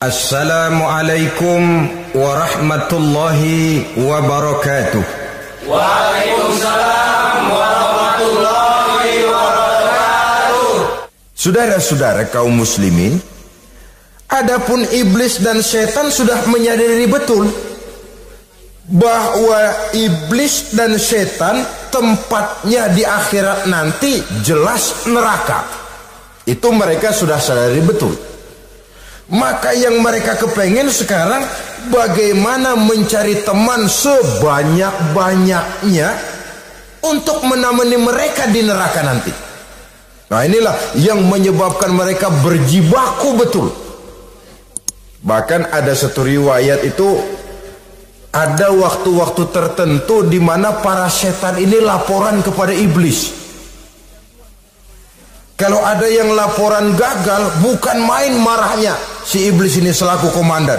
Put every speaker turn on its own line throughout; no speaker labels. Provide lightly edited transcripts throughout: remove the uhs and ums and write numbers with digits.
Assalamualaikum warahmatullahi wabarakatuh.
Waalaikumsalam warahmatullahi wabarakatuh.
Saudara-saudara kaum muslimin, adapun iblis dan setan sudah menyadari betul bahwa iblis dan setan tempatnya di akhirat nanti jelas neraka. Itu mereka sudah sadari betul. Maka yang mereka kepengen sekarang bagaimana mencari teman sebanyak-banyaknya untuk menemani mereka di neraka nanti. Nah, inilah yang menyebabkan mereka berjibaku betul. Bahkan ada satu riwayat itu, ada waktu-waktu tertentu di mana para setan ini laporan kepada iblis. Kalau ada yang laporan gagal, bukan main marahnya si iblis ini selaku komandan.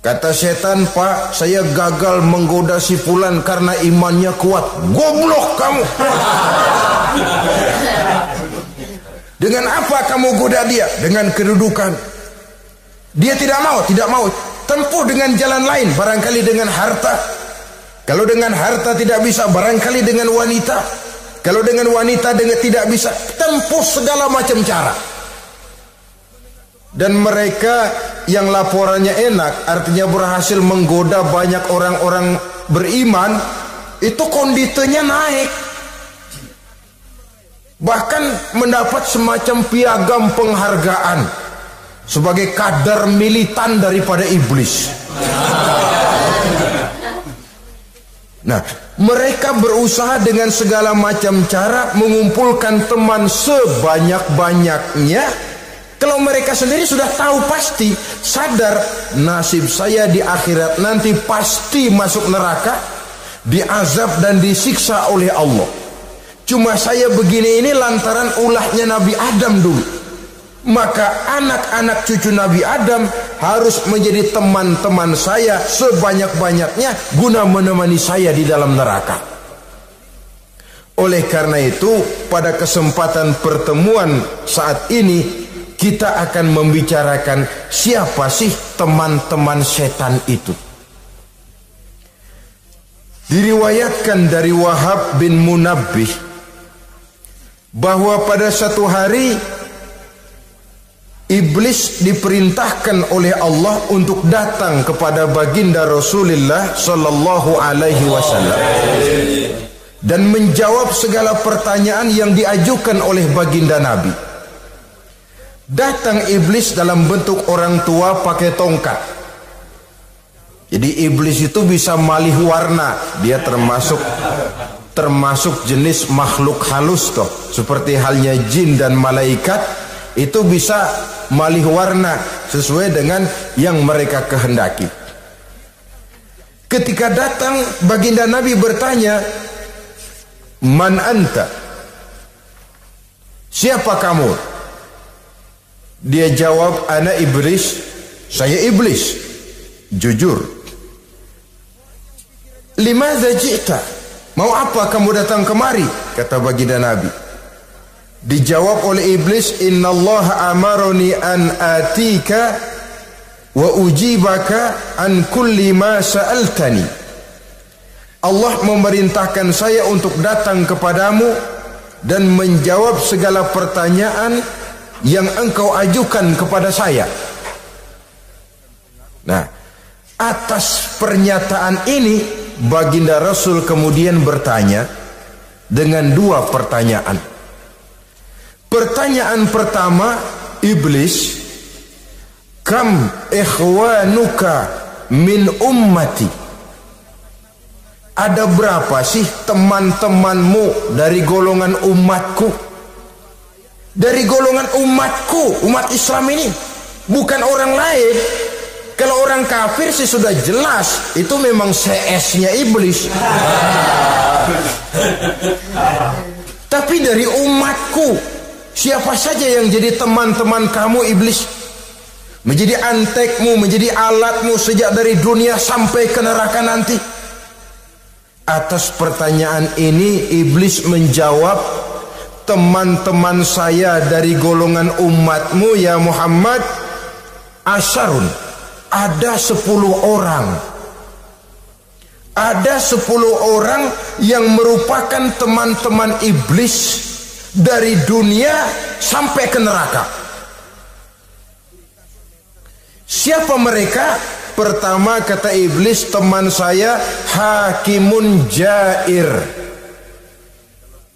Kata setan, "Pak, saya gagal menggoda si fulan karena imannya kuat." "Goblok kamu. Dengan apa kamu goda dia?" "Dengan kedudukan." "Dia tidak mau. Tempuh dengan jalan lain, barangkali dengan harta. Kalau dengan harta tidak bisa, barangkali dengan wanita. Kalau dengan wanita tidak bisa, tempuh segala macam cara." Dan mereka yang laporannya enak, artinya berhasil menggoda banyak orang-orang beriman, itu konditenya naik. Bahkan mendapat semacam piagam penghargaan sebagai kadar militan daripada iblis. Nah, mereka berusaha dengan segala macam cara mengumpulkan teman sebanyak-banyaknya. Kalau mereka sendiri sudah tahu, pasti sadar nasib saya di akhirat nanti pasti masuk neraka, diazab dan disiksa oleh Allah. Cuma saya begini ini lantaran ulahnya Nabi Adam dulu. Maka anak-anak cucu Nabi Adam harus menjadi teman-teman saya sebanyak-banyaknya guna menemani saya di dalam neraka. Oleh karena itu, pada kesempatan pertemuan saat ini kita akan membicarakan siapa sih teman-teman setan itu. Diriwayatkan dari Wahab bin Munabbih bahwa pada satu hari iblis diperintahkan oleh Allah untuk datang kepada baginda Rasulullah sallallahu alaihi wasallam dan menjawab segala pertanyaan yang diajukan oleh baginda Nabi. Datang iblis dalam bentuk orang tua pakai tongkat. Jadi iblis itu bisa malih warna. Dia termasuk jenis makhluk halus toh, seperti halnya jin dan malaikat. Itu bisa malih warna sesuai dengan yang mereka kehendaki. Ketika datang, baginda Nabi bertanya, "Man anta?" "Siapa kamu?" Dia jawab, "Ana iblis." "Saya iblis." "Jujur." "Limadza ji'ta?" "Mau apa kamu datang kemari?" kata baginda Nabi. Dijawab oleh iblis, "Innallaha amaroni an atika wa ujibaka an kulli ma sa'altani." Allah memerintahkan saya untuk datang kepadamu dan menjawab segala pertanyaan yang engkau ajukan kepada saya. Nah, atas pernyataan ini baginda Rasul kemudian bertanya dengan dua pertanyaan. Pertanyaan pertama, iblis, "Kam ikhwanuka min ummati?" Ada berapa sih teman-temanmu dari golongan umatku? Dari golongan umatku, umat Islam ini, bukan orang lain. Kalau orang kafir sih sudah jelas, itu memang CS-nya iblis. Tapi dari umatku, siapa saja yang jadi teman-teman kamu iblis? Menjadi antekmu, menjadi alatmu sejak dari dunia sampai ke neraka nanti. Atas pertanyaan ini iblis menjawab, teman-teman saya dari golongan umatmu ya Muhammad, asyarun, ada 10 orang. Ada 10 orang yang merupakan teman-teman iblis dari dunia sampai ke neraka. Siapa mereka? Pertama kata iblis, teman saya hakimun jair,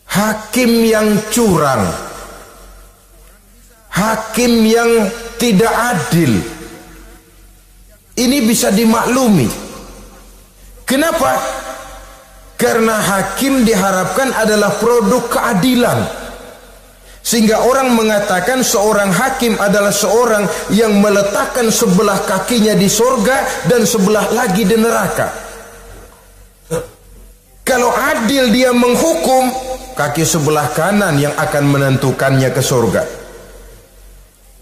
hakim yang curang, hakim yang tidak adil. Ini bisa dimaklumi. Kenapa? Karena hakim diharapkan adalah produk keadilan. Sehingga orang mengatakan seorang hakim adalah seorang yang meletakkan sebelah kakinya di surga dan sebelah lagi di neraka. Kalau adil dia menghukum, kaki sebelah kanan yang akan menentukannya ke surga.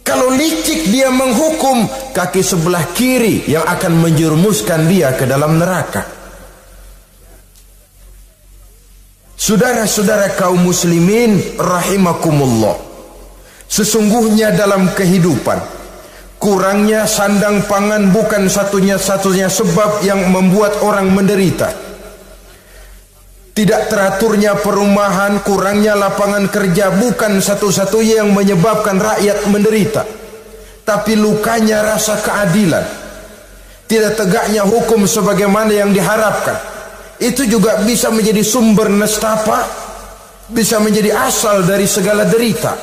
Kalau licik dia menghukum, kaki sebelah kiri yang akan menjerumuskan dia ke dalam neraka. Saudara-saudara kaum muslimin rahimakumullah, sesungguhnya dalam kehidupan kurangnya sandang pangan bukan satunya sebab yang membuat orang menderita. Tidak teraturnya perumahan, kurangnya lapangan kerja bukan satu-satunya yang menyebabkan rakyat menderita. Tapi lukanya rasa keadilan, tidak tegaknya hukum sebagaimana yang diharapkan, itu juga bisa menjadi sumber nestapa, bisa menjadi asal dari segala derita.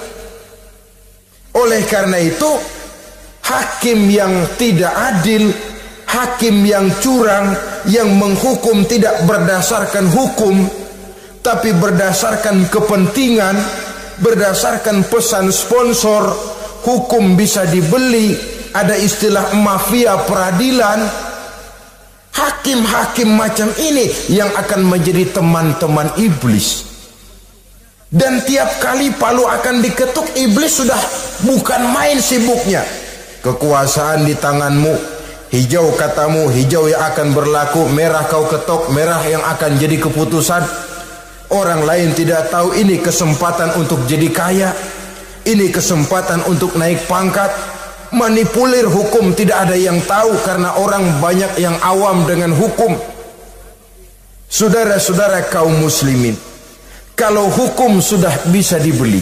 Oleh karena itu, hakim yang tidak adil, hakim yang curang, yang menghukum tidak berdasarkan hukum, tapi berdasarkan kepentingan, berdasarkan pesan sponsor, hukum bisa dibeli, ada istilah mafia peradilan. Hakim-hakim macam ini yang akan menjadi teman-teman iblis. Dan tiap kali palu akan diketuk, iblis sudah bukan main sibuknya. Kekuasaan di tanganmu, hijau katamu, hijau yang akan berlaku, merah kau ketok, merah yang akan jadi keputusan. Orang lain tidak tahu ini kesempatan untuk jadi kaya, ini kesempatan untuk naik pangkat. Manipulir hukum tidak ada yang tahu karena orang banyak yang awam dengan hukum. Saudara-saudara kaum muslimin, kalau hukum sudah bisa dibeli,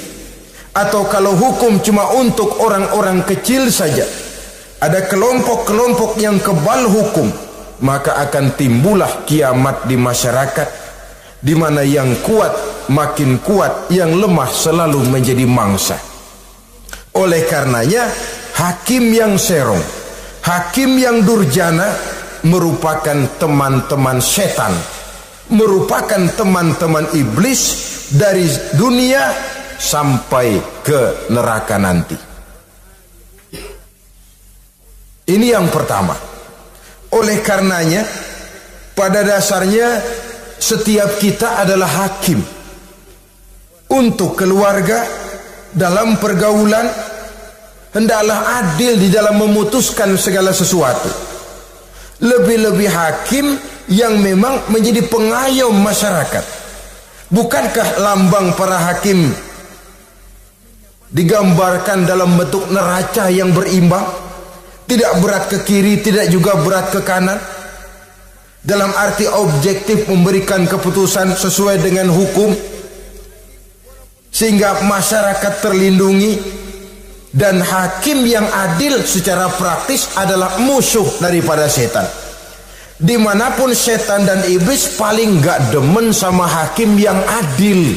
atau kalau hukum cuma untuk orang-orang kecil saja, ada kelompok-kelompok yang kebal hukum, maka akan timbullah kiamat di masyarakat, di mana yang kuat makin kuat, yang lemah selalu menjadi mangsa. Oleh karenanya, hakim yang serong, hakim yang durjana merupakan teman-teman setan, merupakan teman-teman iblis dari dunia sampai ke neraka nanti. Ini yang pertama. Oleh karenanya, pada dasarnya setiap kita adalah hakim untuk keluarga. Dalam pergaulan hendaklah adil di dalam memutuskan segala sesuatu. Lebih-lebih hakim yang memang menjadi pengayom masyarakat. Bukankah lambang para hakim digambarkan dalam bentuk neraca yang berimbang, tidak berat ke kiri, tidak juga berat ke kanan, dalam arti objektif memberikan keputusan sesuai dengan hukum, sehingga masyarakat terlindungi. Dan hakim yang adil secara praktis adalah musuh daripada setan. Dimanapun setan dan iblis paling gak demen sama hakim yang adil.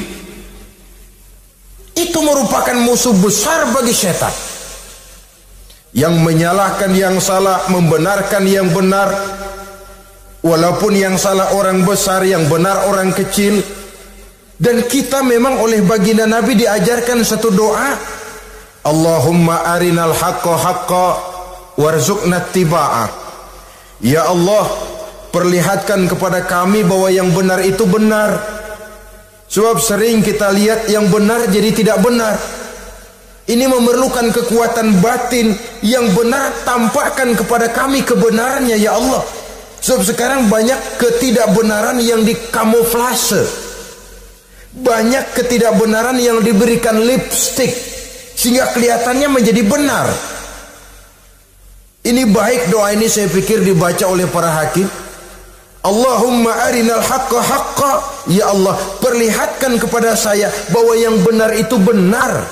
Itu merupakan musuh besar bagi setan, yang menyalahkan yang salah, membenarkan yang benar, walaupun yang salah orang besar, yang benar orang kecil. Dan kita memang oleh baginda Nabi diajarkan satu doa, Allahumma arinal haqqa haqqa warzuqna ittiba'ah. Ya Allah, perlihatkan kepada kami bahwa yang benar itu benar. Sebab sering kita lihat yang benar jadi tidak benar. Ini memerlukan kekuatan batin. Yang benar tampakkan kepada kami kebenarannya ya Allah. Sebab sekarang banyak ketidakbenaran yang dikamuflase. Banyak ketidakbenaran yang diberikan lipstick sehingga kelihatannya menjadi benar. Ini baik doa ini saya pikir dibaca oleh para hakim. Allahumma arinal haqqa haqqa. Ya Allah, perlihatkan kepada saya bahwa yang benar itu benar.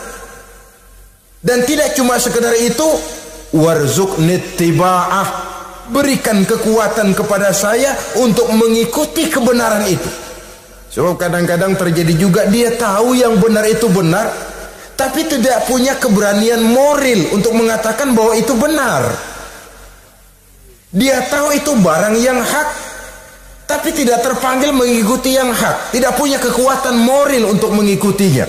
Dan tidak cuma sekedar itu, warzuqni ittiba'ah. Berikan kekuatan kepada saya untuk mengikuti kebenaran itu. Sebab kadang-kadang terjadi juga dia tahu yang benar itu benar, tapi tidak punya keberanian moral untuk mengatakan bahwa itu benar. Dia tahu itu barang yang hak, tapi tidak terpanggil mengikuti yang hak, tidak punya kekuatan moral untuk mengikutinya.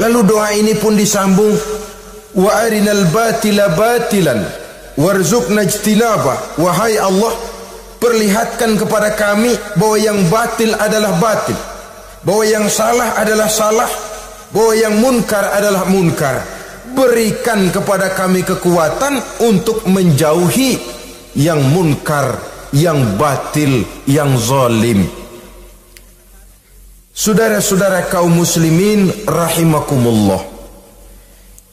Lalu doa ini pun disambung, wa arinal batila batilan warzuqna ijtinaba. Wahai Allah, perlihatkan kepada kami bahwa yang batil adalah batil, bahwa yang salah adalah salah, bahwa yang munkar adalah munkar. Berikan kepada kami kekuatan untuk menjauhi yang munkar, yang batil, yang zalim. Saudara-saudara kaum muslimin rahimakumullah,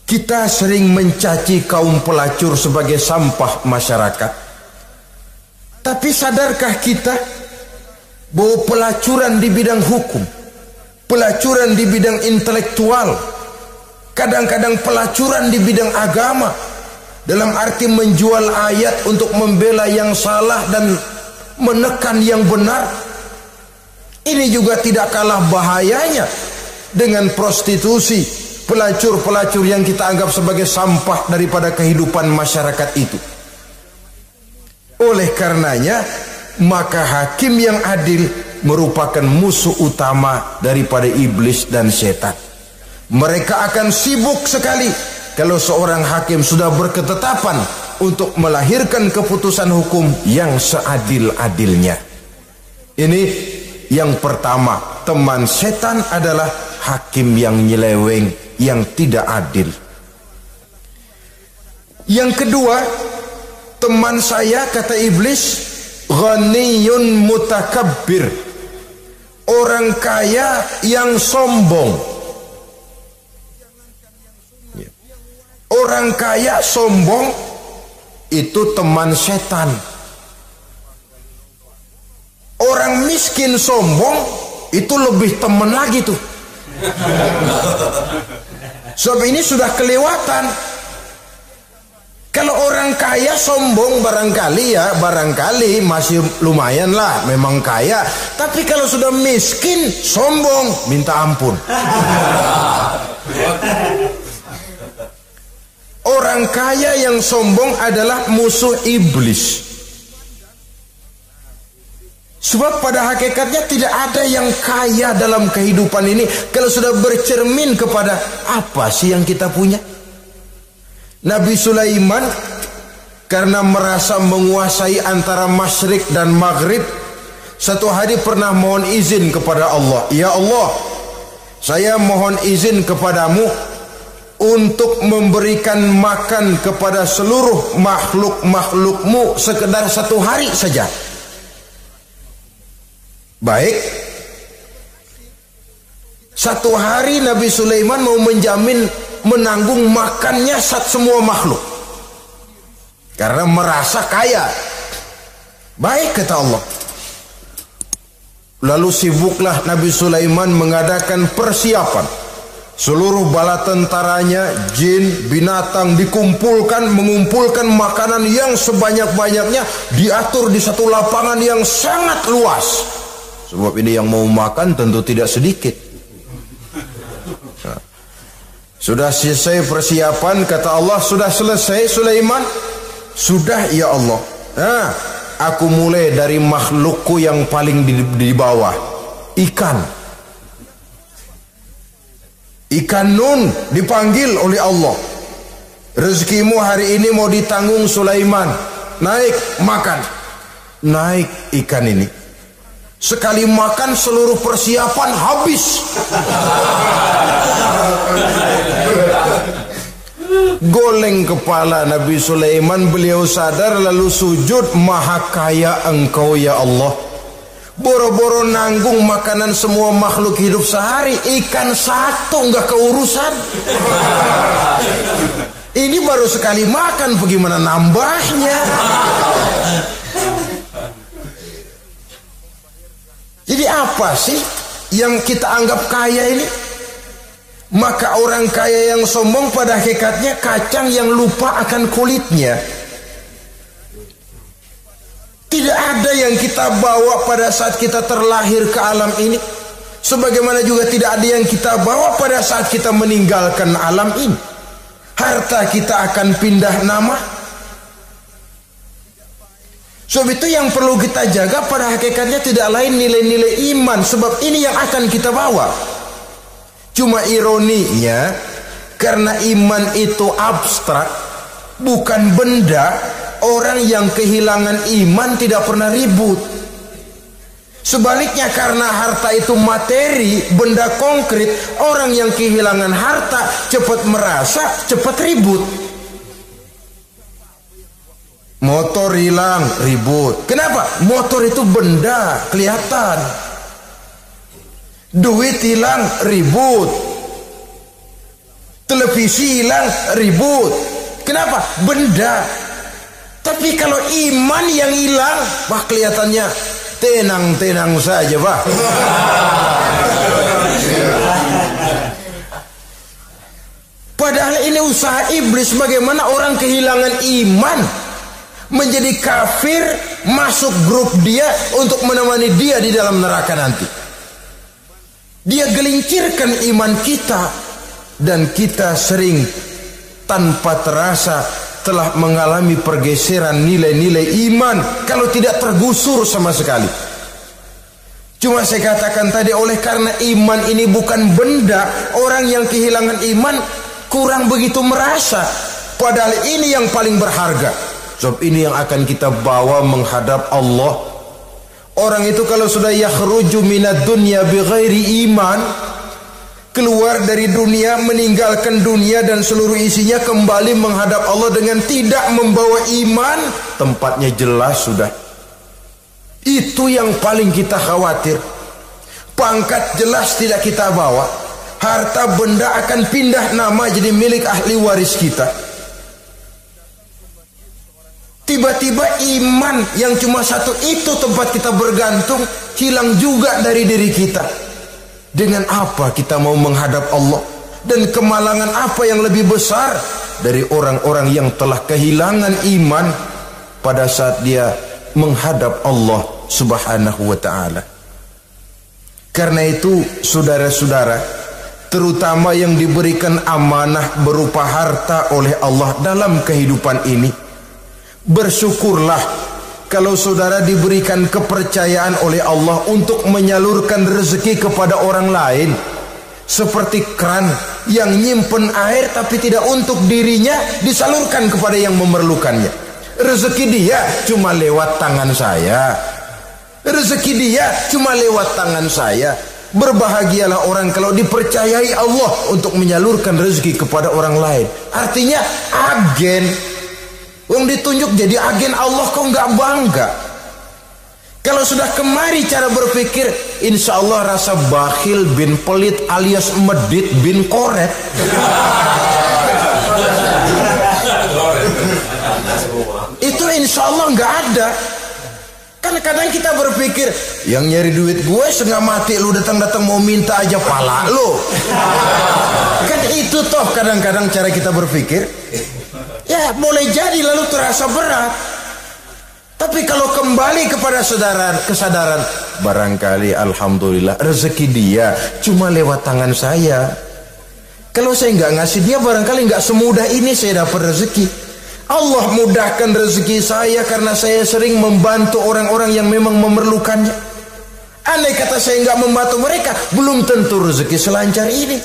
kita sering mencaci kaum pelacur sebagai sampah masyarakat. Tapi sadarkah kita bahwa pelacuran di bidang hukum, pelacuran di bidang intelektual, kadang-kadang pelacuran di bidang agama, dalam arti menjual ayat untuk membela yang salah dan menekan yang benar, ini juga tidak kalah bahayanya dengan prostitusi, pelacur-pelacur yang kita anggap sebagai sampah daripada kehidupan masyarakat itu. Oleh karenanya, maka hakim yang adil merupakan musuh utama daripada iblis dan setan. Mereka akan sibuk sekali kalau seorang hakim sudah berketetapan untuk melahirkan keputusan hukum yang seadil-adilnya. Ini yang pertama, teman setan adalah hakim yang nyeleweng, yang tidak adil. Yang kedua, teman saya, kata iblis, ghaniyun mutakabbir, orang kaya yang sombong. Orang kaya sombong itu teman setan. Orang miskin sombong itu lebih teman lagi tuh. Sebab ini sudah kelewatan. Kalau orang kaya sombong barangkali masih lumayan lah, memang kaya. Tapi kalau sudah miskin sombong, minta ampun. Orang kaya yang sombong adalah musuh iblis. Sebab pada hakikatnya tidak ada yang kaya dalam kehidupan ini kalau sudah bercermin kepada apa sih yang kita punya. Nabi Sulaiman karena merasa menguasai antara masyrik dan maghrib, satu hari pernah mohon izin kepada Allah. Ya Allah, saya mohon izin kepadamu untuk memberikan makan kepada seluruh makhluk-makhlukmu sekedar satu hari saja. Baik, satu hari Nabi Sulaiman mau menjamin menanggung makannya semua makhluk karena merasa kaya. Baik, kata Allah. Lalu sibuklah Nabi Sulaiman mengadakan persiapan. Seluruh bala tentaranya, jin, binatang dikumpulkan, mengumpulkan makanan yang sebanyak-banyaknya, diatur di satu lapangan yang sangat luas. Sebab ini yang mau makan tentu tidak sedikit. Nah, sudah selesai persiapan, kata Allah, sudah selesai Sulaiman? Sudah, ya Allah. Nah, aku mulai dari makhlukku yang paling di bawah, ikan. Ikan nun dipanggil oleh Allah. Rezekimu hari ini mau ditanggung Sulaiman. Naik, makan. Naik ikan ini. Sekali makan seluruh persiapan habis. Goleng kepala Nabi Sulaiman, beliau sadar lalu sujud, maha kaya engkau ya Allah. Boro-boro nanggung makanan semua makhluk hidup sehari, ikan satu nggak keurusan. Ini baru sekali makan, bagaimana nambahnya? Jadi apa sih yang kita anggap kaya ini? Maka orang kaya yang sombong pada hakikatnya kacang yang lupa akan kulitnya. Tidak ada yang kita bawa pada saat kita terlahir ke alam ini, sebagaimana juga tidak ada yang kita bawa pada saat kita meninggalkan alam ini. Harta kita akan pindah nama. Sebab itu yang perlu kita jaga pada hakikatnya tidak lain nilai-nilai iman, sebab ini yang akan kita bawa. Cuma ironinya, karena iman itu abstrak, bukan benda, orang yang kehilangan iman tidak pernah ribut. Sebaliknya, karena harta itu materi, benda konkret, orang yang kehilangan harta cepat merasa, cepat ribut. Motor hilang, ribut. Kenapa? Motor itu benda, kelihatan. Duit hilang, ribut. Televisi hilang, ribut. Kenapa? Benda. Tapi kalau iman yang hilang, wah kelihatannya tenang-tenang saja, Pak. Padahal ini usaha iblis, bagaimana orang kehilangan iman, menjadi kafir, masuk grup dia untuk menemani dia di dalam neraka nanti. Dia gelincirkan iman kita, dan kita sering tanpa terasa telah mengalami pergeseran nilai-nilai iman, kalau tidak tergusur sama sekali. Cuma saya katakan tadi, oleh karena iman ini bukan benda, orang yang kehilangan iman kurang begitu merasa, padahal ini yang paling berharga. Sebab ini yang akan kita bawa menghadap Allah. Orang itu kalau sudah yakhruju minad dunya bighairi iman, keluar dari dunia, meninggalkan dunia dan seluruh isinya, kembali menghadap Allah dengan tidak membawa iman, tempatnya jelas sudah. Itu yang paling kita khawatir. Pangkat jelas tidak kita bawa, harta benda akan pindah nama jadi milik ahli waris kita. Tiba-tiba iman yang cuma satu itu tempat kita bergantung hilang juga dari diri kita. Dengan apa kita mau menghadap Allah? Dan kemalangan apa yang lebih besar dari orang-orang yang telah kehilangan iman pada saat dia menghadap Allah Subhanahu wa ta'ala. Karena itu saudara-saudara, terutama yang diberikan amanah berupa harta oleh Allah dalam kehidupan ini, bersyukurlah kalau saudara diberikan kepercayaan oleh Allah untuk menyalurkan rezeki kepada orang lain, seperti keran yang nyimpen air tapi tidak untuk dirinya, disalurkan kepada yang memerlukannya. Rezeki dia cuma lewat tangan saya, rezeki dia cuma lewat tangan saya. Berbahagialah orang kalau dipercayai Allah untuk menyalurkan rezeki kepada orang lain. Artinya agen yang ditunjuk jadi agen Allah, kok nggak bangga? Kalau sudah kemari cara berpikir, insya Allah rasa bakhil bin pelit alias medit bin koret. Itu insya Allah nggak ada. Kan kadang kita berpikir, yang nyari duit gue setengah mati, lu datang-datang mau minta aja pala lu. Kan itu toh kadang-kadang cara kita berpikir. Ya boleh jadi lalu terasa berat. Tapi kalau kembali kepada kesadaran, barangkali alhamdulillah rezeki dia cuma lewat tangan saya. Kalau saya nggak ngasih dia, barangkali nggak semudah ini saya dapat rezeki. Allah mudahkan rezeki saya karena saya sering membantu orang-orang yang memang memerlukannya. Andai kata saya nggak membantu mereka, belum tentu rezeki selancar ini.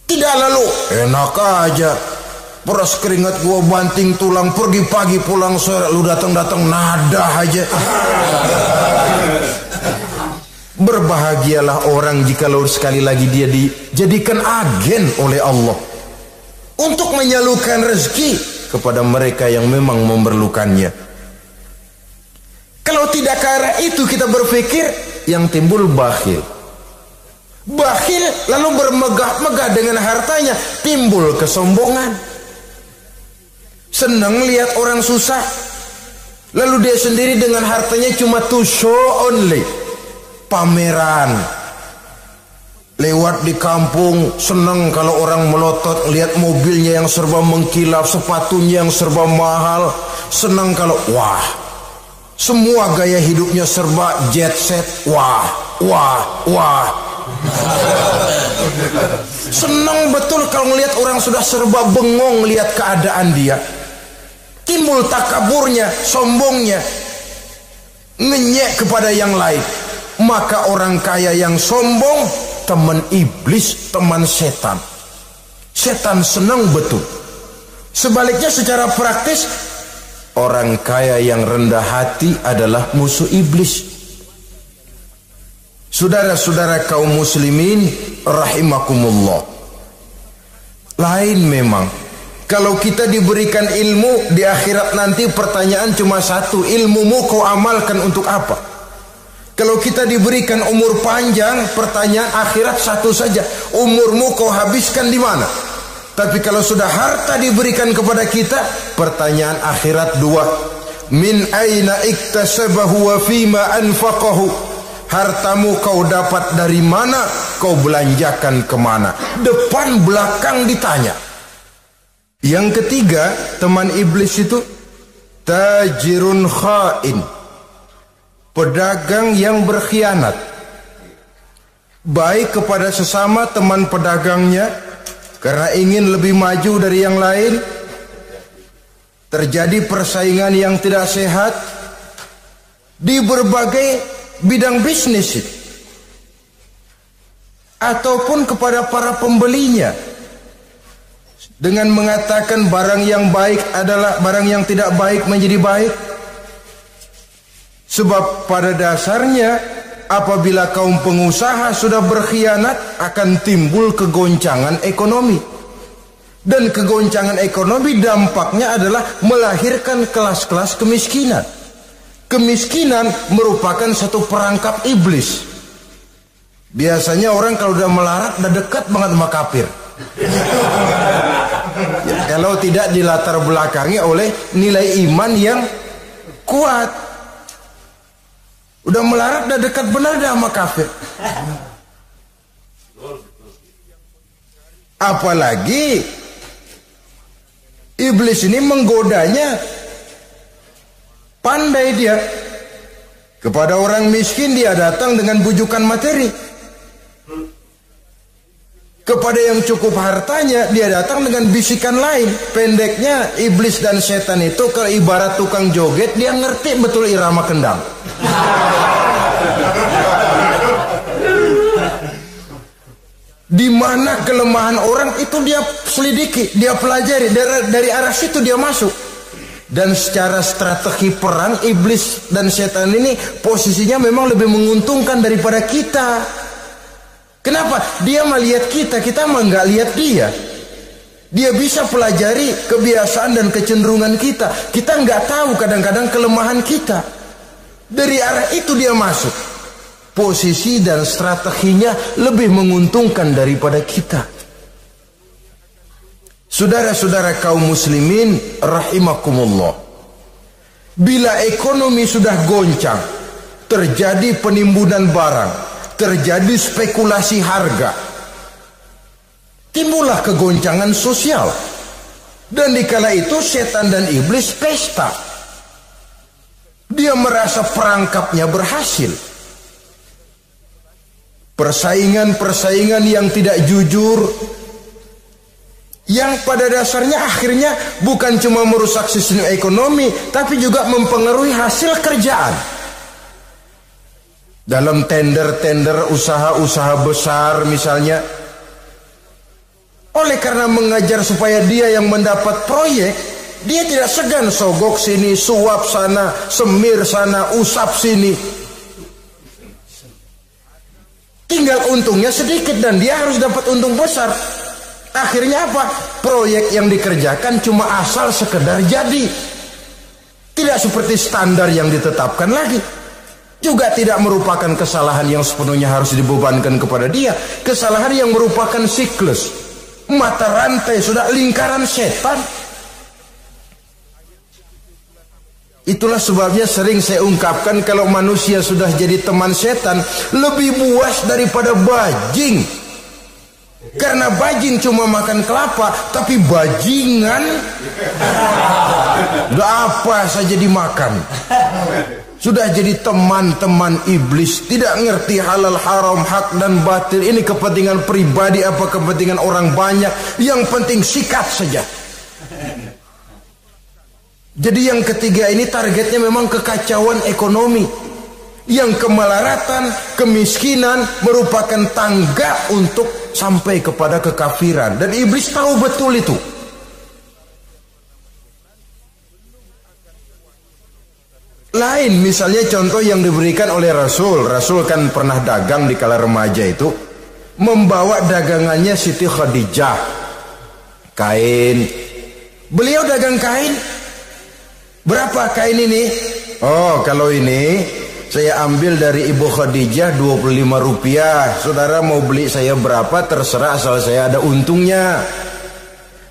Tidak lalu enak aja, peras keringat gua banting tulang, pergi pagi pulang sore, lu datang-datang nada aja. Berbahagialah orang jikalau sekali lagi dia dijadikan agen oleh Allah untuk menyalurkan rezeki kepada mereka yang memang memerlukannya. Kalau tidak ke arah itu kita berpikir, yang timbul bakhil. Bakhil lalu bermegah-megah dengan hartanya, timbul kesombongan. Senang lihat orang susah, lalu dia sendiri dengan hartanya cuma to show only, pameran. Lewat di kampung, senang kalau orang melotot lihat mobilnya yang serba mengkilap, sepatunya yang serba mahal. Senang kalau wah, semua gaya hidupnya serba jet set. Wah, wah, wah. Senang betul kalau melihat orang sudah serba bengong lihat keadaan dia. Timbul takaburnya, sombongnya, ngenyek kepada yang lain. Maka orang kaya yang sombong, teman iblis, teman setan. Setan senang betul. Sebaliknya secara praktis, orang kaya yang rendah hati adalah musuh iblis. Saudara-saudara kaum muslimin rahimakumullah, lain memang kalau kita diberikan ilmu di akhirat nanti, pertanyaan cuma satu, ilmumu kau amalkan untuk apa? Kalau kita diberikan umur panjang, pertanyaan akhirat satu saja, umurmu kau habiskan di mana? Tapi kalau sudah harta diberikan kepada kita, pertanyaan akhirat dua, min aina iktasabahu wa fima anfaqahu. Hartamu kau dapat dari mana, kau belanjakan kemana? Depan belakang ditanya. Yang ketiga, teman iblis itu tajirun khain, pedagang yang berkhianat, baik kepada sesama teman pedagangnya karena ingin lebih maju dari yang lain. Terjadi persaingan yang tidak sehat di berbagai bidang bisnis, ataupun kepada para pembelinya dengan mengatakan barang yang baik adalah barang yang tidak baik menjadi baik. Sebab pada dasarnya apabila kaum pengusaha sudah berkhianat, akan timbul kegoncangan ekonomi. Dan kegoncangan ekonomi dampaknya adalah melahirkan kelas-kelas kemiskinan. Kemiskinan merupakan satu perangkap iblis. Biasanya orang kalau udah melarat udah dekat banget sama kafir. Ya, kalau tidak dilatar belakangi oleh nilai iman yang kuat, udah melarat udah dekat benar dah sama kafir. Apalagi iblis ini menggodanya, pandai dia. Kepada orang miskin dia datang dengan bujukan materi. Kepada yang cukup hartanya dia datang dengan bisikan lain. Pendeknya iblis dan setan itu kalau ibarat tukang joget, dia ngerti betul irama kendang. Di mana kelemahan orang itu dia selidiki, dia pelajari, dari arah situ dia masuk. Dan secara strategi perang, iblis dan setan ini posisinya memang lebih menguntungkan daripada kita. Kenapa? Dia melihat kita, kita mah nggak lihat dia. Dia bisa pelajari kebiasaan dan kecenderungan kita. Kita nggak tahu kadang-kadang kelemahan kita. Dari arah itu dia masuk. Posisi dan strateginya lebih menguntungkan daripada kita. Saudara-saudara kaum muslimin rahimakumullah, bila ekonomi sudah goncang, terjadi penimbunan barang, terjadi spekulasi harga, timbullah kegoncangan sosial. Dan dikala itu setan dan iblis pesta. Dia merasa perangkapnya berhasil. Persaingan-persaingan yang tidak jujur, yang pada dasarnya akhirnya bukan cuma merusak sistem ekonomi, tapi juga mempengaruhi hasil kerjaan. Dalam tender-tender usaha-usaha besar misalnya, oleh karena mengajar supaya dia yang mendapat proyek, dia tidak segan sogok sini, suap sana, semir sana, usap sini. Tinggal untungnya sedikit dan dia harus dapat untung besar. Akhirnya apa? Proyek yang dikerjakan cuma asal sekedar jadi. Tidak seperti standar yang ditetapkan lagi. Juga tidak merupakan kesalahan yang sepenuhnya harus dibebankan kepada dia. Kesalahan yang merupakan siklus, mata rantai, sudah lingkaran setan. Itulah sebabnya sering saya ungkapkan, kalau manusia sudah jadi teman setan, lebih buas daripada bajing. Karena bajing cuma makan kelapa, tapi bajingan udah apa saja dimakan. Sudah jadi teman-teman iblis, tidak ngerti halal haram, hak dan batil. Ini kepentingan pribadi apa kepentingan orang banyak, yang penting sikat saja. Jadi yang ketiga ini targetnya memang kekacauan ekonomi, yang kemelaratan, kemiskinan merupakan tangga untuk sampai kepada kekafiran. Dan iblis tahu betul itu. Lain misalnya contoh yang diberikan oleh Rasul. Rasul kan pernah dagang di kala remaja itu, membawa dagangannya Siti Khadijah, kain. Beliau dagang kain. Berapa kain ini? Oh, kalau ini saya ambil dari Ibu Khadijah 25 rupiah. Saudara mau beli saya berapa terserah, asal saya ada untungnya.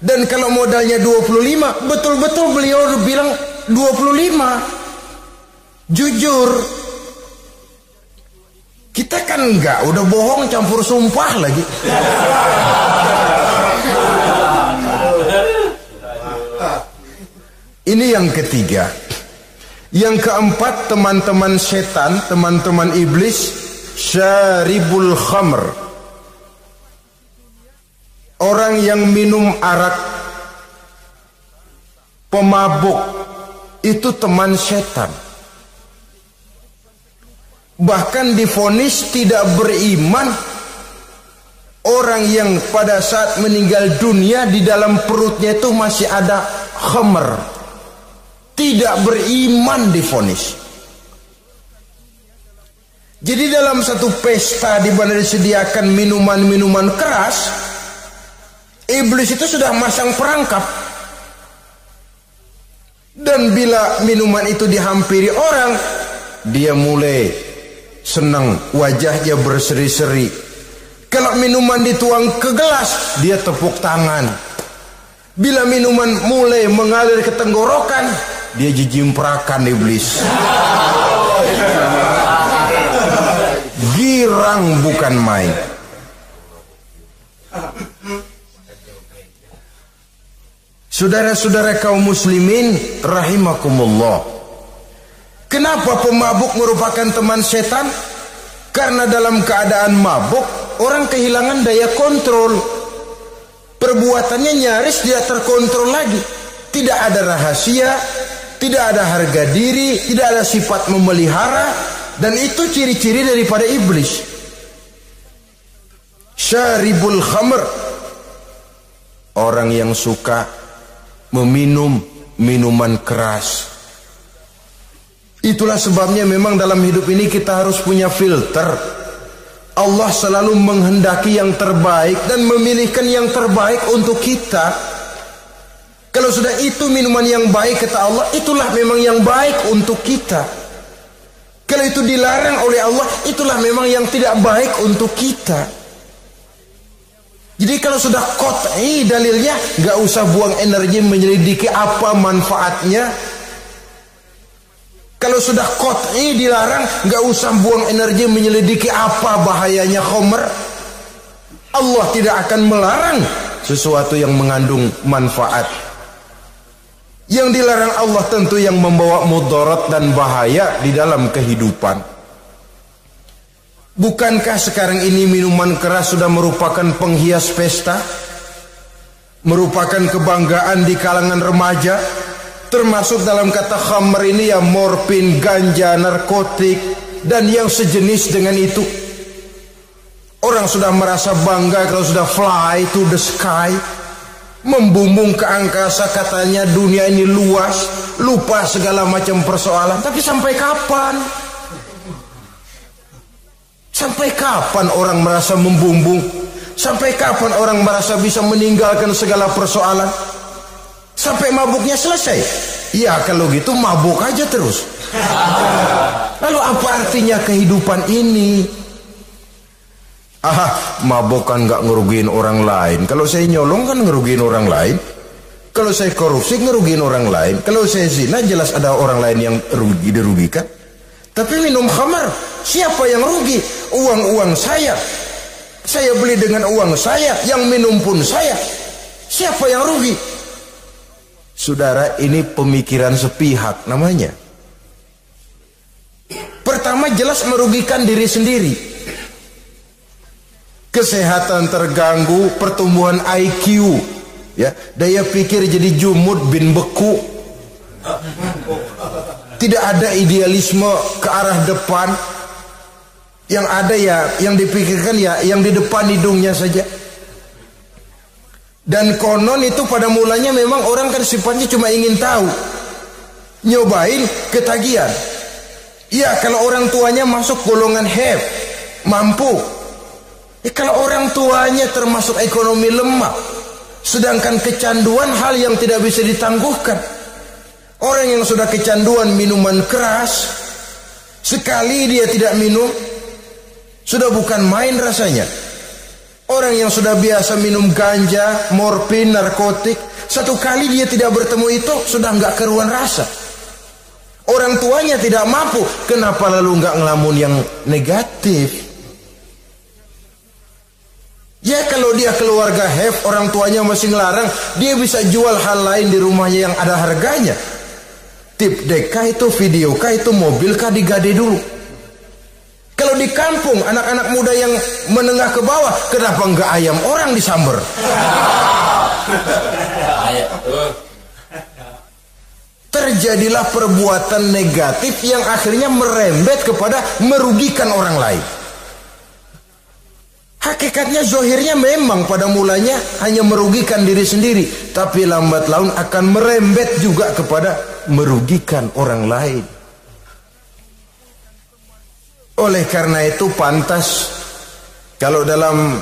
Dan kalau modalnya 25, betul-betul beliau bilang 25. Jujur. Kita kan enggak, udah bohong campur sumpah lagi. Ini yang ketiga. Yang keempat, teman-teman setan, teman-teman iblis, syaribul khamr. Orang yang minum arak, pemabuk, itu teman setan. Bahkan divonis tidak beriman orang yang pada saat meninggal dunia di dalam perutnya itu masih ada khamr. Tidak beriman divonis. Jadi dalam satu pesta di mana disediakan minuman-minuman keras, iblis itu sudah masang perangkap. Dan bila minuman itu dihampiri orang, dia mulai senang, wajahnya berseri-seri. Kalau minuman dituang ke gelas, dia tepuk tangan. Bila minuman mulai mengalir ke tenggorokan, dia jijimprakan iblis. Girang bukan main. Saudara-saudara kaum muslimin rahimakumullah. Kenapa pemabuk merupakan teman setan? Karena dalam keadaan mabuk, orang kehilangan daya kontrol. Perbuatannya nyaris tidak terkontrol lagi. Tidak ada rahasia, tidak ada harga diri, tidak ada sifat memelihara. Dan itu ciri-ciri daripada iblis. Syaribul khamr, orang yang suka meminum minuman keras. Itulah sebabnya memang dalam hidup ini kita harus punya filter. Allah selalu menghendaki yang terbaik dan memilihkan yang terbaik untuk kita. Kalau sudah itu minuman yang baik kata Allah, itulah memang yang baik untuk kita. Kalau itu dilarang oleh Allah, itulah memang yang tidak baik untuk kita. Jadi kalau sudah qat'i dalilnya, nggak usah buang energi menyelidiki apa manfaatnya. Kalau sudah qat'i dilarang, nggak usah buang energi menyelidiki apa bahayanya khamr. Allah tidak akan melarang sesuatu yang mengandung manfaat. Yang dilarang Allah tentu yang membawa mudarat dan bahaya di dalam kehidupan. Bukankah sekarang ini minuman keras sudah merupakan penghias pesta? Merupakan kebanggaan di kalangan remaja? Termasuk dalam kata khamr ini ya morfin, ganja, narkotik, dan yang sejenis dengan itu. Orang sudah merasa bangga kalau sudah fly to the sky, membumbung ke angkasa, katanya dunia ini luas, lupa segala macam persoalan. Tapi sampai kapan? Sampai kapan orang merasa membumbung? Sampai kapan orang merasa bisa meninggalkan segala persoalan? Sampai mabuknya selesai? Ya kalau gitu mabuk aja terus. Lalu apa artinya kehidupan ini? Mabuk kan nggak ngerugiin orang lain. Kalau saya nyolong kan ngerugiin orang lain. Kalau saya korupsi ngerugiin orang lain. Kalau saya zina jelas ada orang lain yang dirugikan. Tapi minum khamar, siapa yang rugi? Uang saya. Saya beli dengan uang saya, yang minum pun saya. Siapa yang rugi? Saudara, ini pemikiran sepihak namanya. Pertama jelas merugikan diri sendiri. Kesehatan terganggu, pertumbuhan IQ, ya, daya pikir jadi jumud bin beku. Tidak ada idealisme ke arah depan. Yang ada ya, yang dipikirkan ya yang di depan hidungnya saja. Dan konon itu pada mulanya memang orang kan sifatnya cuma ingin tahu, nyobain, ketagihan. Ya kalau orang tuanya masuk golongan have, mampu. Kalau orang tuanya termasuk ekonomi lemah, sedangkan kecanduan hal yang tidak bisa ditangguhkan. Orang yang sudah kecanduan minuman keras, sekali dia tidak minum, sudah bukan main rasanya. Orang yang sudah biasa minum ganja, morfin, narkotik, satu kali dia tidak bertemu itu, sudah nggak keruan rasa. Orang tuanya tidak mampu, kenapa lalu nggak ngelamun yang negatif? Ya kalau dia keluarga have, orang tuanya masih ngelarang, dia bisa jual hal lain di rumahnya yang ada harganya. Tip dek kah itu, video kah itu, mobil kah digade dulu. Kalau di kampung anak-anak muda yang menengah ke bawah, kenapa enggak ayam orang disamber? Terjadilah perbuatan negatif yang akhirnya merembet kepada merugikan orang lain. Hakikatnya zohirnya memang pada mulanya hanya merugikan diri sendiri, tapi lambat laun akan merembet juga kepada merugikan orang lain. Oleh karena itu pantas kalau dalam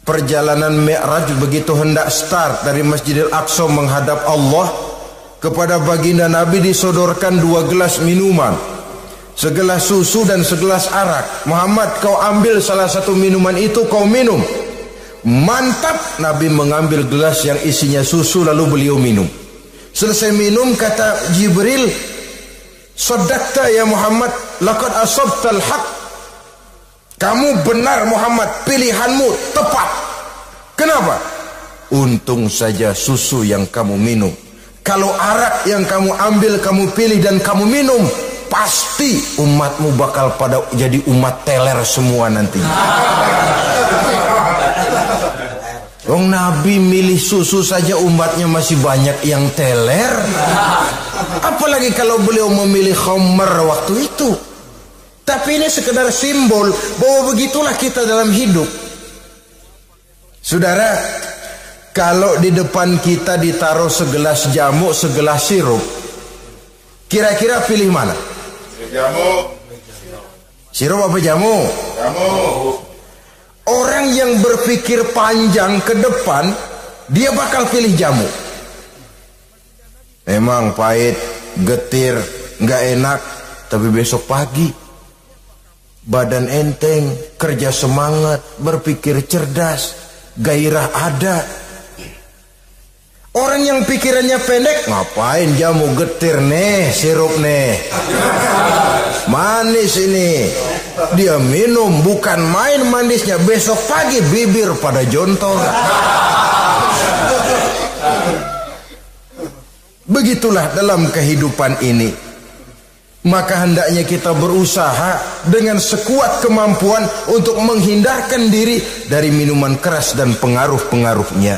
perjalanan Mi'raj begitu hendak start dari Masjidil Aqsa menghadap Allah, kepada baginda Nabi disodorkan 2 gelas minuman, segelas susu dan segelas arak. Muhammad, kau ambil salah satu minuman itu, kau minum. Mantap. Nabi mengambil gelas yang isinya susu lalu beliau minum. Selesai minum kata Jibril, Sadaqta ya Muhammad, laqad asabtal haq. Kamu benar Muhammad, pilihanmu tepat. Kenapa? Untung saja susu yang kamu minum. Kalau arak yang kamu ambil, kamu pilih dan kamu minum, pasti umatmu bakal pada jadi umat teler semua nanti. Wong Nabi milih susu saja umatnya masih banyak yang teler. Apalagi kalau beliau memilih khamar waktu itu. Tapi ini sekedar simbol bahwa begitulah kita dalam hidup. Saudara, kalau di depan kita ditaruh segelas jamu, segelas sirup, kira-kira pilih mana?
Jamu.
Sirup apa jamu?
Jamu.
Orang yang berpikir panjang ke depan, dia bakal pilih jamu. Memang pahit, getir, nggak enak, tapi besok pagi badan enteng, kerja semangat, berpikir cerdas, gairah ada. Orang yang pikirannya pendek, ngapain jamu getir nih, sirup nih, manis ini. Dia minum, bukan main manisnya, besok pagi bibir pada jontor. Begitulah dalam kehidupan ini. Maka hendaknya kita berusaha dengan sekuat kemampuan untuk menghindarkan diri dari minuman keras dan pengaruh-pengaruhnya.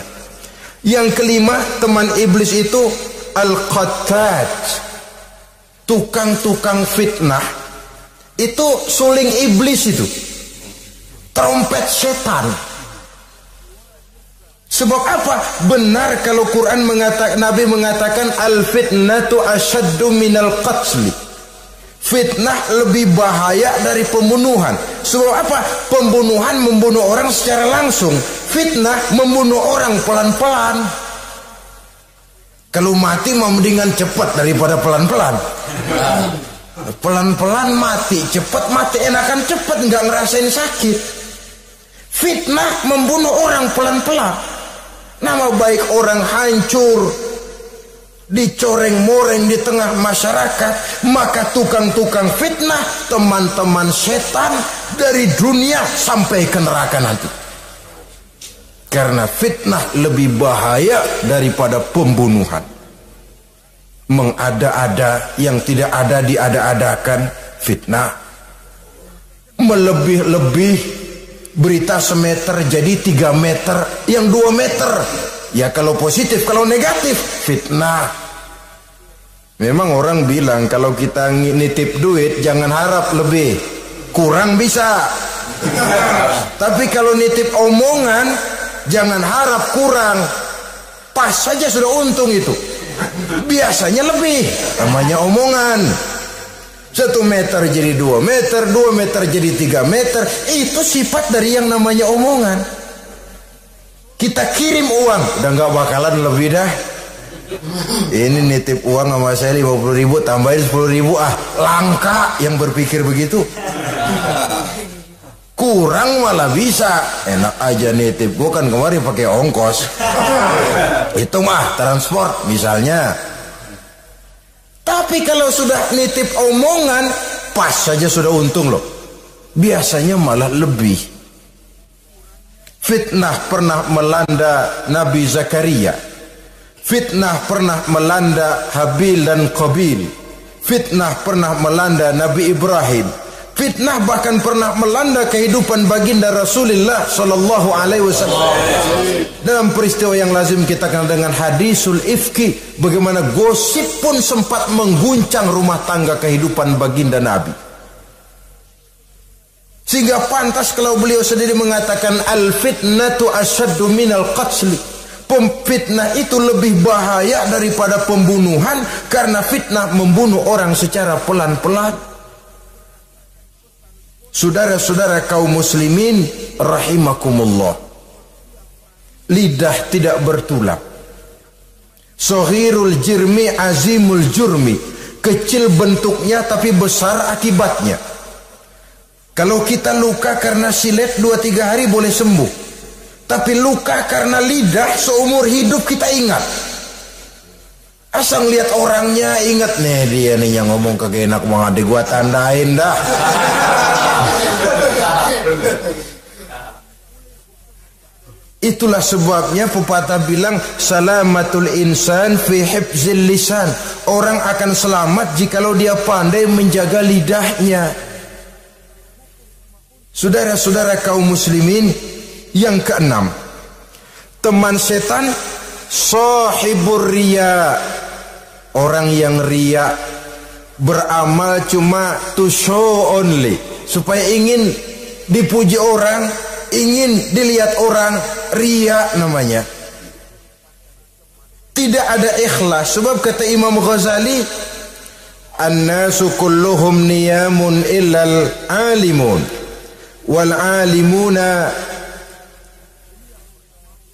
Yang kelima, teman iblis itu al-qattat, tukang-tukang fitnah. Itu suling iblis itu, trompet setan. Sebab apa? Benar kalau Quran mengatakan, Nabi mengatakan al-fitnatu asyaddu minal qatli. Fitnah lebih bahaya dari pembunuhan. Sebab apa? Pembunuhan membunuh orang secara langsung, fitnah membunuh orang pelan-pelan. Kalau mati mau mendingan cepat daripada pelan-pelan. Pelan-pelan mati, cepat mati, enakan cepat, nggak ngerasain sakit. Fitnah membunuh orang pelan-pelan. Nama baik orang hancur, dicoreng-moreng di tengah masyarakat. Maka tukang-tukang fitnah, teman-teman setan dari dunia sampai ke neraka nanti. Karena fitnah lebih bahaya daripada pembunuhan. Mengada-ada yang tidak ada diada-adakan, fitnah. Melebih-lebih, berita semeter jadi 3 meter, yang 2 meter. Ya kalau positif, kalau negatif, fitnah. Memang orang bilang kalau kita nitip duit jangan harap lebih, kurang bisa. Tapi kalau nitip omongan jangan harap kurang, pas saja sudah untung itu. Biasanya lebih, namanya omongan. 1 meter jadi 2 meter, 2 meter jadi 3 meter. Itu sifat dari yang namanya omongan. Kita kirim uang, udah gak bakalan lebih dah. Ini nitip uang sama saya 50.000, tambahin 10.000, langka yang berpikir begitu. Kurang malah bisa, enak aja nitip. Gue kan kemarin pakai ongkos. Itu mah transport misalnya. Tapi kalau sudah nitip omongan, pas saja sudah untung loh. Biasanya malah lebih. Fitnah pernah melanda Nabi Zakaria. Fitnah pernah melanda Habil dan Qabil. Fitnah pernah melanda Nabi Ibrahim. Fitnah bahkan pernah melanda kehidupan baginda Rasulullah sallallahu alaihi wasallam. Dalam peristiwa yang lazim kita kenal dengan hadisul ifki, bagaimana gosip pun sempat mengguncang rumah tangga kehidupan baginda Nabi. Sehingga pantas kalau beliau sendiri mengatakan al fitnatu asyaddu minal qatl. Pemfitnah itu lebih bahaya daripada pembunuhan, karena fitnah membunuh orang secara pelan-pelan. Saudara-saudara kaum muslimin rahimakumullah, lidah tidak bertulang. Sohirul jirmi azimul jurmi, kecil bentuknya tapi besar akibatnya. Kalau kita luka karena silet 2-3 hari boleh sembuh, tapi luka karena lidah seumur hidup kita ingat. Asal lihat orangnya ingat, nih dia nih yang ngomong kagak enak banget, gua tandain dah. Itulah sebabnya pepatah bilang salamatul insan fi hifzil lisan. Orang akan selamat jikalau dia pandai menjaga lidahnya. Saudara-saudara kaum muslimin, yang keenam, teman setan sahibur riya. Orang yang riya, beramal cuma to show only, supaya ingin dipuji orang, ingin dilihat orang, riya namanya. Tidak ada ikhlas. Sebab kata Imam Ghazali, an-nasu kulluhum niyamun illal alimun, wal alimuna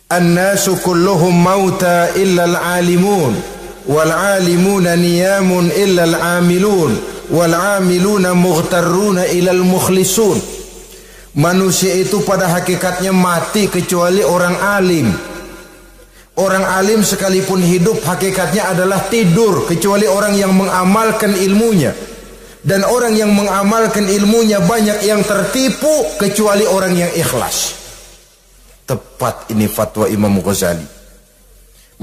an-nasu kulluhum mauta illal alimun, wal alimuna niyamun illal amilun, wal amiluna mughtarruna ilal mukhlisun. Manusia itu pada hakikatnya mati kecuali orang alim. Orang alim sekalipun hidup hakikatnya adalah tidur, kecuali orang yang mengamalkan ilmunya. Dan orang yang mengamalkan ilmunya banyak yang tertipu, kecuali orang yang ikhlas. Tepat ini fatwa Imam Ghazali.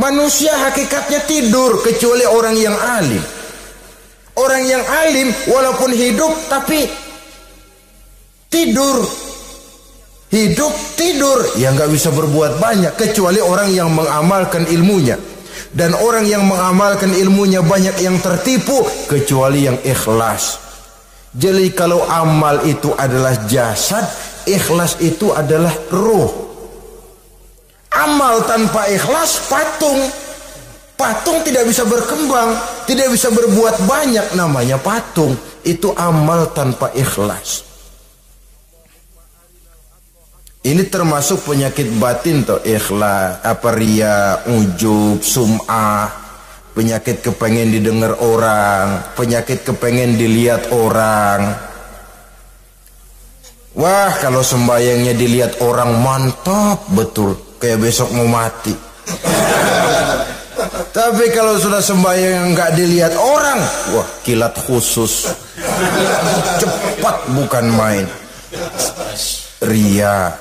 Manusia hakikatnya tidur kecuali orang yang alim. Orang yang alim walaupun hidup tapi tidur. Hidup tidur, ya nggak bisa berbuat banyak kecuali orang yang mengamalkan ilmunya. Dan orang yang mengamalkan ilmunya banyak yang tertipu kecuali yang ikhlas. Jadi kalau amal itu adalah jasad, ikhlas itu adalah ruh. Amal tanpa ikhlas patung. Patung tidak bisa berkembang, tidak bisa berbuat banyak, namanya patung. Itu amal tanpa ikhlas. Ini termasuk penyakit batin toh, ikhlas, riya, ujub, sum'ah. penyakit kepengen didengar orang, penyakit kepengen dilihat orang. Wah, kalau sembayangnya dilihat orang mantap betul, kayak besok mau mati. Tapi kalau sudah sembahyang nggak dilihat orang, wah kilat khusus, cepat bukan main. Ria.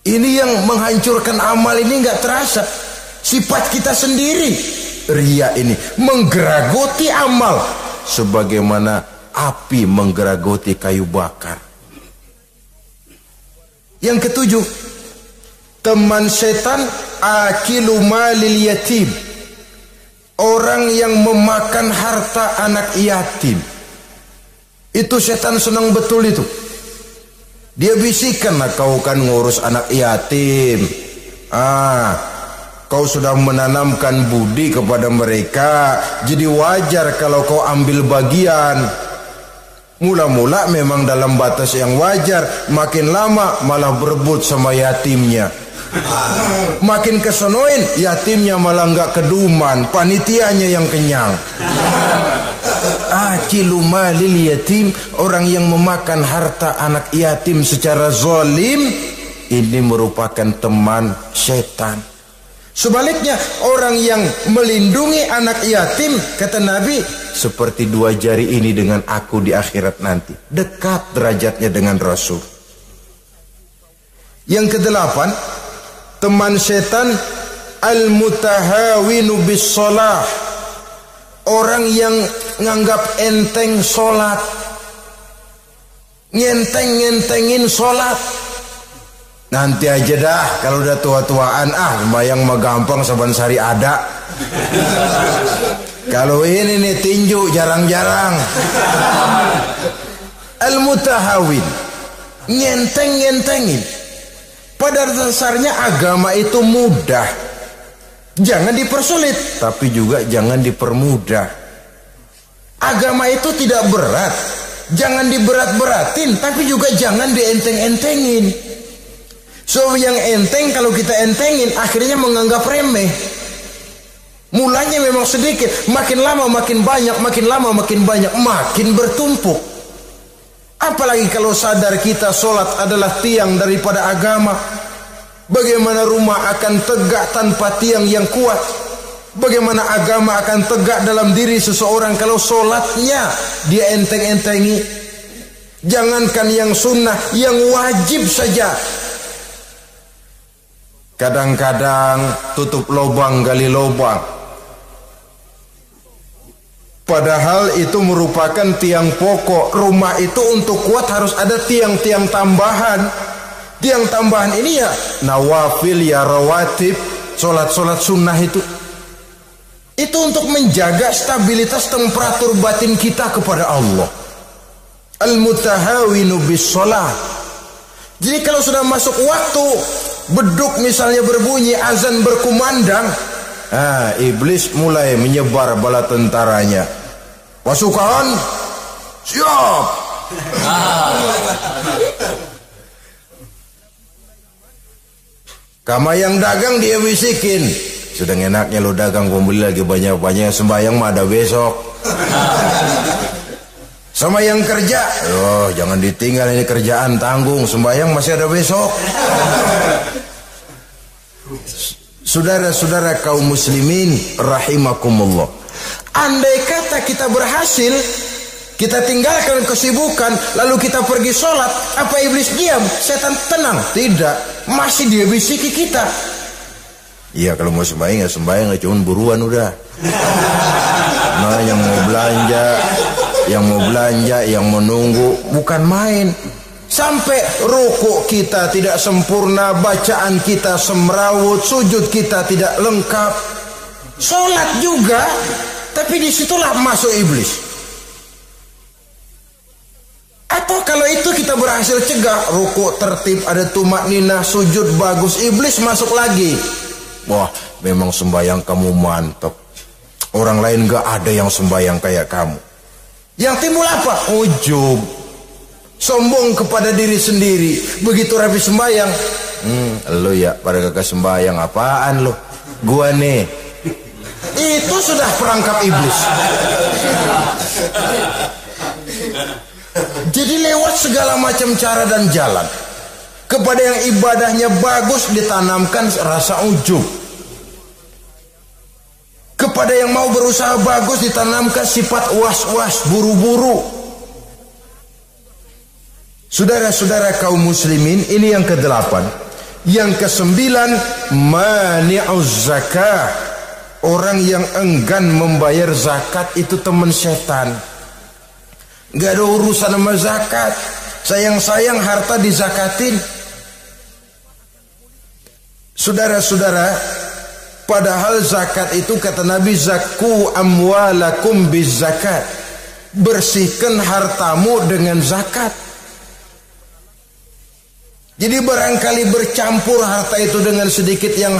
Ini yang menghancurkan amal ini nggak terasa. Sifat kita sendiri. Ria ini menggeragoti amal sebagaimana api menggeragoti kayu bakar. Yang ketujuh, teman setan akilu malil yatim. Orang yang memakan harta anak yatim. Itu setan senang betul itu. Dia bisikan, nah, kau kan ngurus anak yatim. Kau sudah menanamkan budi kepada mereka, jadi wajar kalau kau ambil bagian. Mula-mula memang dalam batas yang wajar, makin lama malah berebut sama yatimnya. Makin kesonoin, yatimnya malah nggak keduman, panitianya yang kenyang. Akilu malil yatim, orang yang memakan harta anak yatim secara zalim, ini merupakan teman setan. Sebaliknya, orang yang melindungi anak yatim, kata Nabi, seperti dua jari ini dengan aku di akhirat nanti. Dekat derajatnya dengan Rasul. Yang kedelapan, teman setan al-mutahawinu bis shalah. Orang yang nganggap enteng sholat, ngenteng-ngentengin sholat. Nanti aja dah, kalau udah tua-tuaan, sembayang mah gampang, saban sari ada. Kalau ini nih tinju jarang-jarang. Al-mutahawin, ngenteng-ngentengin. Pada dasarnya agama itu mudah. Jangan dipersulit, tapi juga jangan dipermudah. Agama itu tidak berat, jangan diberat-beratin, tapi juga jangan dienteng-entengin. So yang enteng kalau kita entengin, akhirnya menganggap remeh. Mulanya memang sedikit, makin lama makin banyak, makin lama makin banyak, makin bertumpuk. Apalagi kalau sadar kita sholat adalah tiang daripada agama. Bagaimana rumah akan tegak tanpa tiang yang kuat? Bagaimana agama akan tegak dalam diri seseorang kalau sholatnya dia enteng-entengi? Jangankan yang sunnah, yang wajib saja. Kadang-kadang tutup lubang gali lubang. Padahal itu merupakan tiang pokok. Rumah itu untuk kuat harus ada tiang-tiang tambahan. Tiang tambahan ini ya nawafil, ya rawatib, solat-solat sunnah itu untuk menjaga stabilitas temperatur batin kita kepada Allah. Al-mutahawinu bis shalah. Jadi kalau sudah masuk waktu beduk misalnya berbunyi, azan berkumandang, iblis mulai menyebar bala tentaranya. Pasukan siap. Kama yang dagang dia bisikin, sudah enaknya lo dagang, beli lagi banyak-banyak, sembahyang mah ada besok. Sama yang kerja, jangan ditinggal, ini kerjaan tanggung, sembahyang masih ada besok. Saudara-saudara kaum muslimin rahimakumullah, andai kata kita berhasil, kita tinggalkan kesibukan, lalu kita pergi sholat, apa iblis diam? Setan tenang? Tidak, masih dia bisiki kita. Iya, kalau mau sembahyang ya sembahyang, cuma buruan udah. Nah, yang mau belanja, yang menunggu, bukan main. Sampai ruku kita tidak sempurna, bacaan kita semrawut, sujud kita tidak lengkap, sholat juga, tapi disitulah masuk iblis. Atau kalau itu kita berhasil cegah, ruku tertib, ada tumakninah, sujud bagus, iblis masuk lagi. Wah, memang sembahyang kamu mantap, orang lain gak ada yang sembahyang kayak kamu. Yang timbul apa? Ujub, sombong kepada diri sendiri. Begitu rapi sembahyang, lo ya pada kagak sembahyang, apaan lo? Gua nih Itu sudah perangkap iblis. Jadi lewat segala macam cara dan jalan. Kepada yang ibadahnya bagus ditanamkan rasa ujub. Kepada yang mau berusaha bagus ditanamkan sifat was-was, buru-buru. Saudara-saudara kaum muslimin, ini yang ke-8. Yang ke-9, mani'uz zakah. Orang yang enggan membayar zakat itu teman setan. Gak ada urusan sama zakat. Sayang-sayang harta dizakatin. Saudara-saudara, padahal zakat itu kata Nabi, zakku amwalakum biz zakat. Bersihkan hartamu dengan zakat. Jadi barangkali bercampur harta itu dengan sedikit yang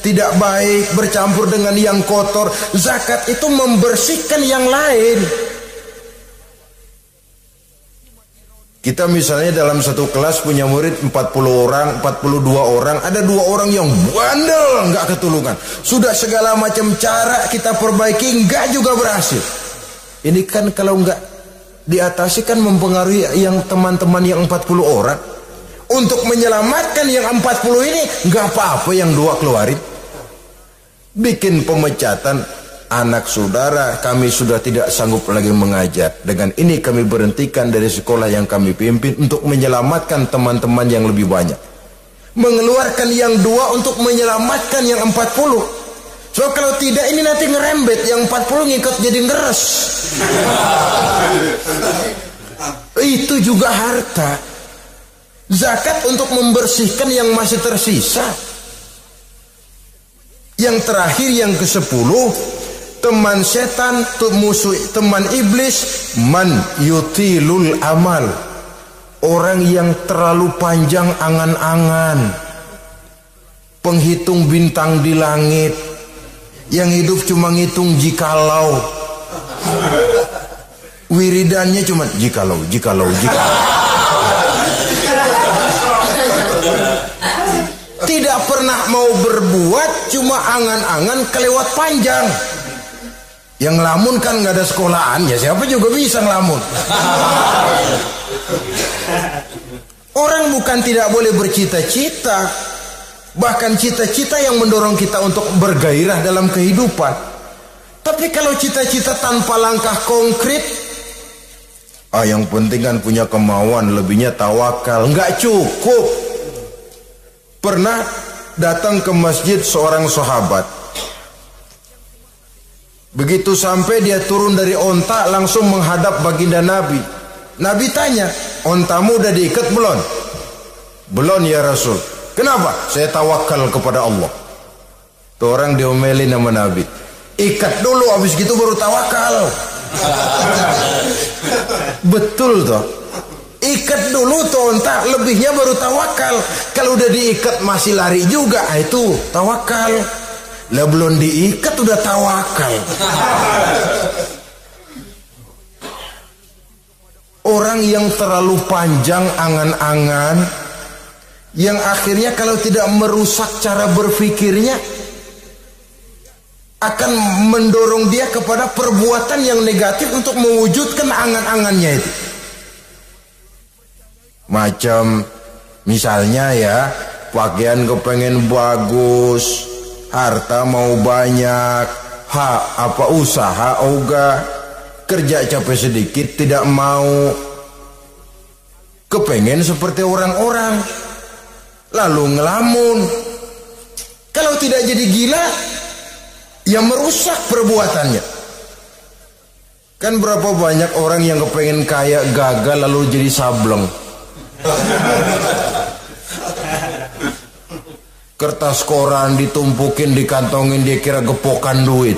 tidak baik, bercampur dengan yang kotor. Zakat itu membersihkan yang lain. Kita misalnya dalam satu kelas punya murid 40 orang, 42 orang, ada 2 orang yang bandel, nggak ketulungan. Sudah segala macam cara kita perbaiki, nggak juga berhasil. Ini kan kalau nggak diatasi kan mempengaruhi yang teman-teman yang 40 orang. Untuk menyelamatkan yang 40 ini, nggak apa-apa yang 2 keluarin. Bikin pemecatan. Anak saudara, kami sudah tidak sanggup lagi mengajar. Dengan ini kami berhentikan dari sekolah yang kami pimpin untuk menyelamatkan teman-teman yang lebih banyak. Mengeluarkan yang 2 untuk menyelamatkan yang 40. So kalau tidak ini nanti ngerembet, yang 40 ngikut jadi ngeres. Itu juga harta. Zakat untuk membersihkan yang masih tersisa. Yang terakhir, yang ke-10, teman setan, musuh, teman iblis, man yutilul amal. Orang yang terlalu panjang angan-angan. Penghitung bintang di langit. Yang hidup cuma ngitung jikalau. Wiridannya cuma jikalau. Tidak pernah mau berbuat, cuma angan-angan kelewat panjang. Yang ngelamun kan nggak ada sekolahan, ya siapa juga bisa ngelamun. Orang bukan tidak boleh bercita-cita, bahkan cita-cita yang mendorong kita untuk bergairah dalam kehidupan. Tapi kalau cita-cita tanpa langkah konkret, yang penting kan punya kemauan, lebihnya tawakal, nggak cukup. Pernah datang ke masjid seorang sahabat. Begitu sampai dia turun dari onta langsung menghadap baginda Nabi. Nabi tanya, ontamu udah diikat belum? Belum ya Rasul. Kenapa? Saya tawakal kepada Allah. Tuh orang diomelin sama Nabi. Ikat dulu, habis gitu baru tawakal. Betul toh. Ikat dulu tuh onta, lebihnya baru tawakal. Kalau udah diikat masih lari juga, itu tawakal. Lah belum diikat udah tawakal. Orang yang terlalu panjang angan-angan, yang akhirnya kalau tidak merusak cara berpikirnya, akan mendorong dia kepada perbuatan yang negatif untuk mewujudkan angan-angannya itu. Macam misalnya ya, pakaian kepengen bagus, harta mau banyak, usaha ogah, kerja capek sedikit tidak mau, kepengen seperti orang-orang, lalu ngelamun. Kalau tidak jadi gila, ya merusak perbuatannya. Kan berapa banyak orang yang kepengen kaya gagal lalu jadi sableng. Kertas koran ditumpukin, dikantongin, dia kira gepokan duit.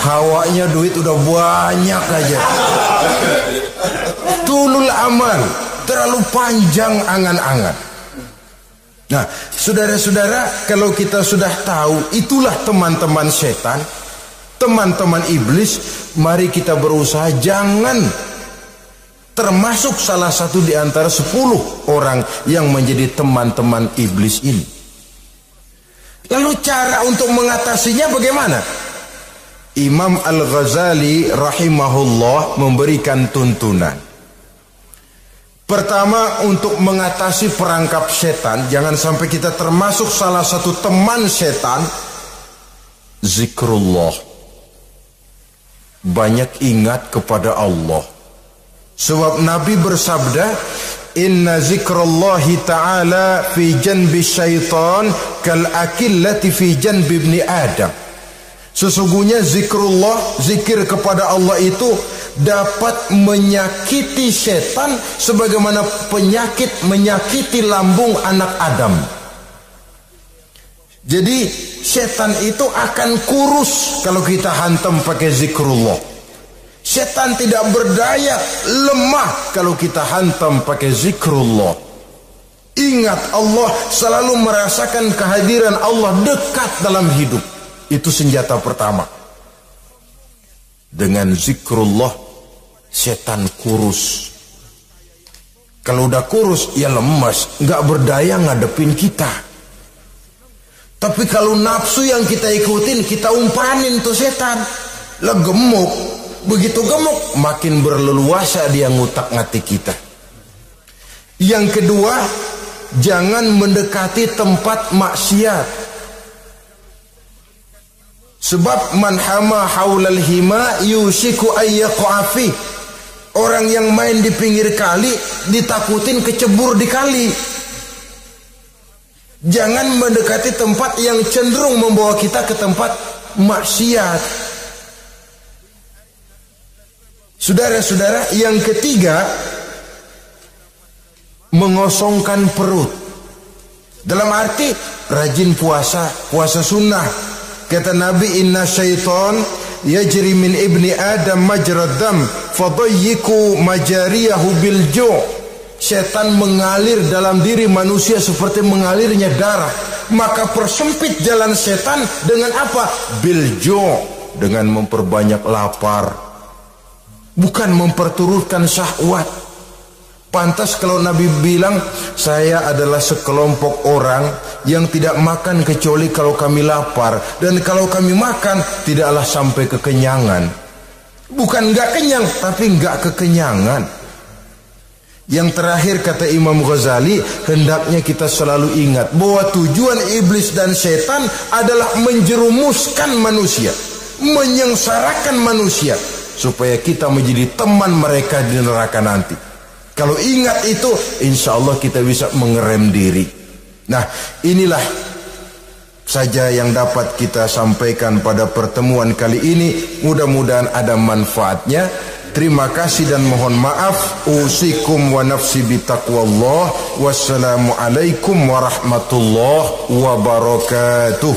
Hawanya duit udah banyak aja. Tulul amal, terlalu panjang angan-angan. Nah, saudara-saudara, kalau kita sudah tahu itulah teman-teman setan, teman-teman iblis, mari kita berusaha jangan termasuk salah satu di antara 10 orang yang menjadi teman-teman iblis ini. Lalu cara untuk mengatasinya bagaimana? Imam Al-Ghazali rahimahullah memberikan tuntunan. Pertama, untuk mengatasi perangkap setan, jangan sampai kita termasuk salah satu teman setan, zikrullah. Banyak ingat kepada Allah. Sebab Nabi bersabda, inna zikrallahi ta'ala fi janbi syaitan kal akillati fi janbi ibni Adam. Sesungguhnya zikrullah, zikir kepada Allah itu dapat menyakiti setan sebagaimana penyakit menyakiti lambung anak Adam. Jadi setan itu akan kurus kalau kita hantam pakai zikrullah. Setan tidak berdaya, lemah kalau kita hantam pakai zikrullah. Ingat Allah, selalu merasakan kehadiran Allah dekat dalam hidup. Itu senjata pertama. Dengan zikrullah, setan kurus. Kalau udah kurus, ya lemas, nggak berdaya ngadepin kita. Tapi kalau nafsu yang kita ikutin, kita umpanin tuh setan. Lah gemuk. Begitu gemuk, makin berleluasa dia ngutak-ngatik kita. Yang kedua, jangan mendekati tempat maksiat. Sebab man hama haulal hima yusiku ayyaqafi. Orang yang main di pinggir kali ditakutin kecebur di kali. Jangan mendekati tempat yang cenderung membawa kita ke tempat maksiat. Saudara-saudara, yang ketiga, mengosongkan perut. Dalam arti rajin puasa, puasa sunnah. Kata Nabi, inna syaitan yajri min ibni Adam majrad dam fadayyiku majariyahu bil ju'. Setan mengalir dalam diri manusia seperti mengalirnya darah. Maka persempit jalan setan dengan apa? Bil ju', dengan memperbanyak lapar. Bukan memperturutkan syahwat. Pantas kalau Nabi bilang, saya adalah sekelompok orang yang tidak makan kecuali kalau kami lapar. Dan kalau kami makan, tidaklah sampai kekenyangan. Bukan enggak kenyang, tapi enggak kekenyangan. Yang terakhir kata Imam Ghazali, hendaknya kita selalu ingat bahwa tujuan iblis dan setan adalah menjerumuskan manusia, menyengsarakan manusia, supaya kita menjadi teman mereka di neraka nanti. Kalau ingat itu, insya Allah kita bisa mengerem diri. Nah, inilah saja yang dapat kita sampaikan pada pertemuan kali ini. Mudah-mudahan ada manfaatnya. Terima kasih dan mohon maaf. Usikum wa nafsi bitaqwallah. Wassalamualaikum warahmatullahi wabarakatuh.